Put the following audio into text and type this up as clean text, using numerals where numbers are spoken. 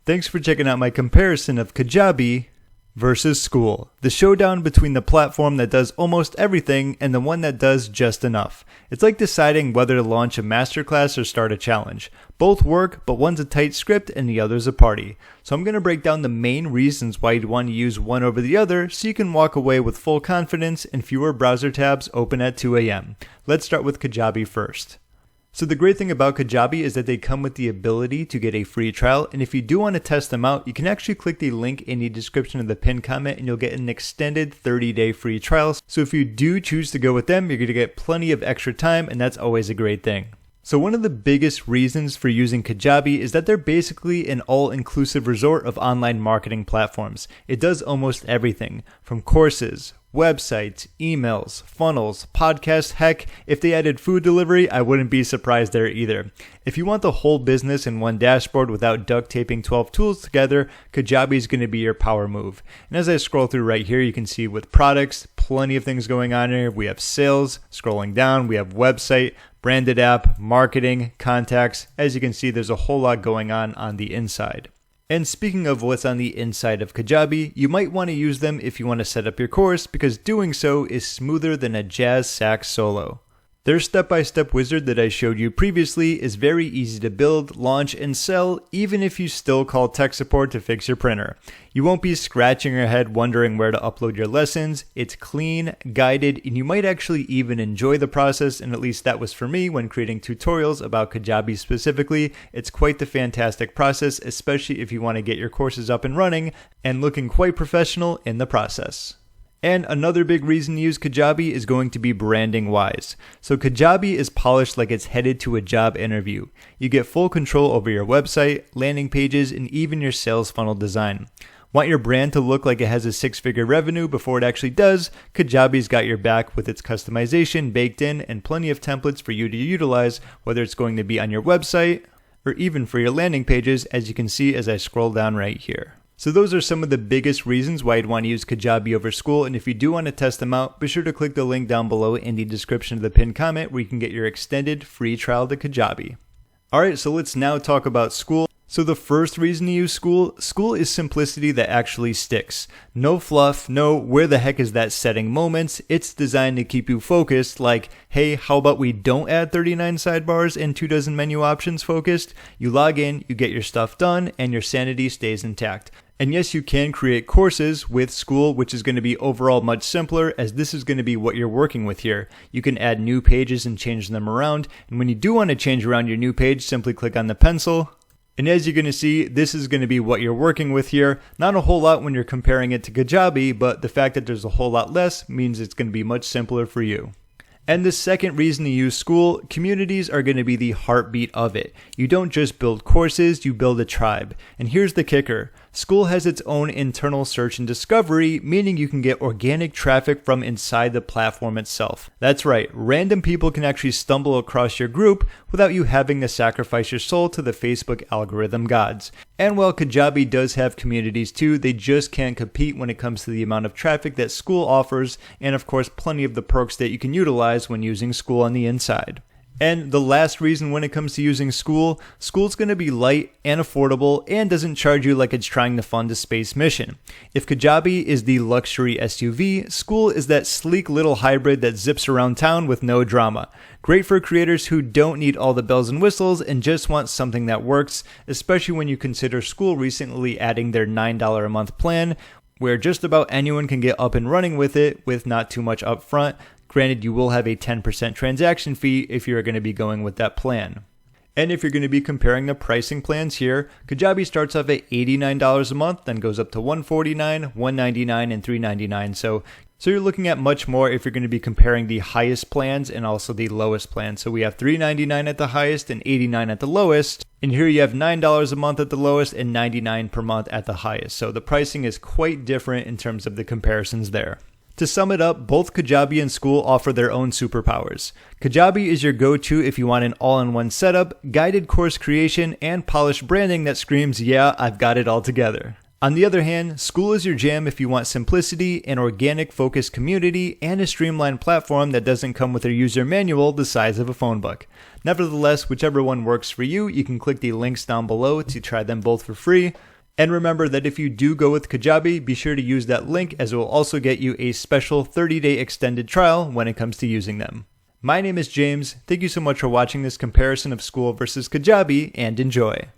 Thanks for checking out my comparison of Kajabi versus Skool, the showdown between the platform that does almost everything and the one that does just enough. It's like deciding whether to launch a masterclass or start a challenge. Both work, but one's a tight script and the other's a party. So I'm going to break down the main reasons why you'd want to use one over the other so you can walk away with full confidence and fewer browser tabs open at 2 a.m. Let's start with Kajabi first. So the great thing about Kajabi is that they come with the ability to get a free trial, and if you do want to test them out, you can actually click the link in the description of the pinned comment and you'll get an extended 30-day free trial. So if you do choose to go with them, you're going to get plenty of extra time, and that's always a great thing. So one of the biggest reasons for using Kajabi is that they're basically an all-inclusive resort of online marketing platforms. It does almost everything, from courses, websites, emails, funnels, podcasts. Heck, if they added food delivery, I wouldn't be surprised there either. If you want the whole business in one dashboard without duct taping 12 tools together, Kajabi is going to be your power move. And as I scroll through right here, you can see with products, plenty of things going on here. We have sales, scrolling down, we have website, branded app, marketing, contacts. As you can see, there's a whole lot going on the inside. And speaking of what's on the inside of Kajabi, you might want to use them if you want to set up your course, because doing so is smoother than a jazz sax solo. Their step-by-step wizard that I showed you previously is very easy to build, launch, and sell, even if you still call tech support to fix your printer. You won't be scratching your head wondering where to upload your lessons. It's clean, guided, and you might actually even enjoy the process, and at least that was for me when creating tutorials about Kajabi specifically. It's quite the fantastic process, especially if you want to get your courses up and running and looking quite professional in the process. And another big reason to use Kajabi is going to be branding wise. So Kajabi is polished like it's headed to a job interview. You get full control over your website, landing pages, and even your sales funnel design. Want your brand to look like it has a 6-figure revenue before it actually does? Kajabi's got your back with its customization baked in and plenty of templates for you to utilize, whether it's going to be on your website or even for your landing pages, as you can see as I scroll down right here. So those are some of the biggest reasons why you'd want to use Kajabi over Skool, and if you do want to test them out, be sure to click the link down below in the description of the pinned comment where you can get your extended free trial to Kajabi. Alright, so let's now talk about Skool. So the first reason to use Skool is simplicity that actually sticks. No fluff, no where the heck is that setting moments. It's designed to keep you focused, like, hey, how about we don't add 39 sidebars and 24 menu options focused? You log in, you get your stuff done, and your sanity stays intact. And yes, you can create courses with Skool, which is going to be overall much simpler, as this is going to be what you're working with here. You can add new pages and change them around, and when you do want to change around your new page, simply click on the pencil. And as you're going to see, this is going to be what you're working with here. Not a whole lot when you're comparing it to Kajabi, but the fact that there's a whole lot less means it's going to be much simpler for you. And the second reason to use Skool, communities are going to be the heartbeat of it. You don't just build courses, you build a tribe. And here's the kicker. Skool has its own internal search and discovery, meaning you can get organic traffic from inside the platform itself. That's right, random people can actually stumble across your group without you having to sacrifice your soul to the Facebook algorithm gods. And while Kajabi does have communities too, they just can't compete when it comes to the amount of traffic that Skool offers, and of course plenty of the perks that you can utilize when using Skool on the inside. And the last reason when it comes to using Skool, Skool's going to be light and affordable and doesn't charge you like it's trying to fund a space mission. If Kajabi is the luxury SUV, Skool is that sleek little hybrid that zips around town with no drama. Great for creators who don't need all the bells and whistles and just want something that works, especially when you consider Skool recently adding their $9 a month plan, where just about anyone can get up and running with it with not too much upfront. Granted, you will have a 10% transaction fee if you're going to be going with that plan. And if you're going to be comparing the pricing plans here, Kajabi starts off at $89 a month, then goes up to $149, $199, and $399. So you're looking at much more if you're going to be comparing the highest plans and also the lowest plans. So we have $399 at the highest and $89 at the lowest. And here you have $9 a month at the lowest and $99 per month at the highest. So the pricing is quite different in terms of the comparisons there. To sum it up, both Kajabi and Skool offer their own superpowers. Kajabi is your go-to if you want an all-in-one setup, guided course creation, and polished branding that screams, yeah, I've got it all together. On the other hand, Skool is your jam if you want simplicity, an organic focused community, and a streamlined platform that doesn't come with a user manual the size of a phone book. Nevertheless, whichever one works for you, you can click the links down below to try them both for free. And remember that if you do go with Kajabi, be sure to use that link, as it will also get you a special 30-day extended trial when it comes to using them. My name is James. Thank you so much for watching this comparison of Skool versus Kajabi, and enjoy.